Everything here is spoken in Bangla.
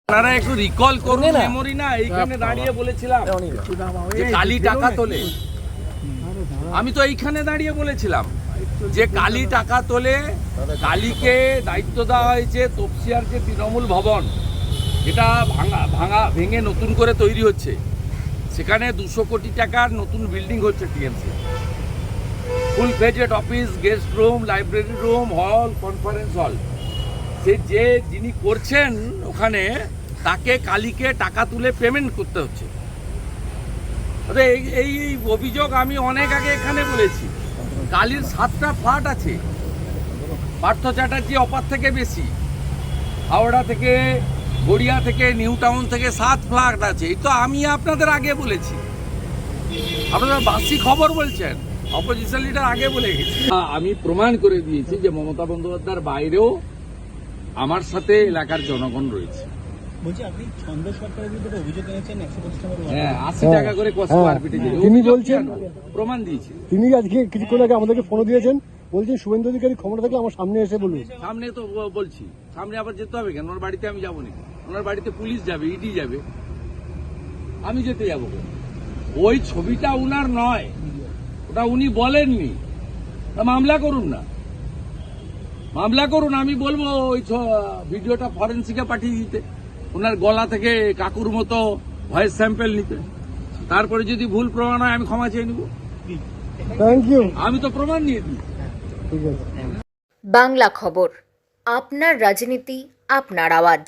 আপনারা একটু রিকল করুন মেমোরি না এইখানে দাঁড়িয়ে বলেছিলাম যে কালি টাকা তোলে। আমি তো এইখানে দাঁড়িয়ে বলেছিলাম যে কালি টাকা তোলে। কালিকে দায়িত্ব দেওয়া হয়েছে তপসিয়ার যে তৃণমূল ভবন, এটা ভেঙে নতুন করে তৈরি হচ্ছে। সেখানে 200 কোটি টাকার নতুন বিল্ডিং হচ্ছে TMC, full fledged office, guest room, library room, হল, কনফারেন্স হল। সে যে যিনি করছেন ওখানে তাকে কালিকে টাকা তুলে পেমেন্ট করতে হচ্ছে। এই অভিযোগ আমি অনেক আগে এখানে বলেছি। কালির 7টা ফ্ল্যাট আছে, পার্থ চ্যাটার্জি অপার থেকে বেশি, হাওড়া থেকে, গড়িয়া থেকে, নিউ টাউন থেকে 7 ফ্ল্যাট আছে। এই তো আমি আপনাদের আগে বলেছি, আপনারা বাসি খবর বলছেন। অপোজিশন লিডার আগে বলে গেছে। আমি প্রমাণ করে দিয়েছি যে মমতা বন্দ্যোপাধ্যায়ের বাইরেও আমার সাথে এলাকার জনগণ রয়েছে। বলছি আপনি ছন্দ সরকারের বিরুদ্ধে অভিযোগ এনেছেন 125 নম্বর ওয়ার্ডে। হ্যাঁ, 80 টাকা করে কষ্ট মারপিটে দিয়েছে। তিনি বলছেন, প্রমাণ দিয়েছি। তিনি আজকে কিছুক্ষণ আগে আমাদেরকে ফোন দিয়েছেন, বলছেন শুভেন্দু অধিকারী ক্ষমতা থাকলে আমার সামনে এসে বলুন। সামনে তো বলছি, সামনে আবার যেতে হবে কেন? ওনার বাড়িতে আমি যাবো নাকি? ওনার বাড়িতে পুলিশ যাবে, ইডি যাবে, আমি যেতে যাবো কেন? ওই ছবিটা উনার নয়, ওটা উনি বলেননি। মামলা করুন না, মামলা করুন। আমি বলবো ওই ভিডিওটা ফরেন্সিকে পাঠিয়ে দিতে, ওনার গলা থেকে কাকুর মতো ভয়েস স্যাম্পল নিতে। তারপরে যদি ভুল প্রমাণ হয় আমি ক্ষমা চেয়ে নিব। Thank you. আমি তো প্রমাণ নিয়ে দিই। ঠিক আছে। বাংলা খবর, আপনার রাজনীতি, আপনার আওয়াজ।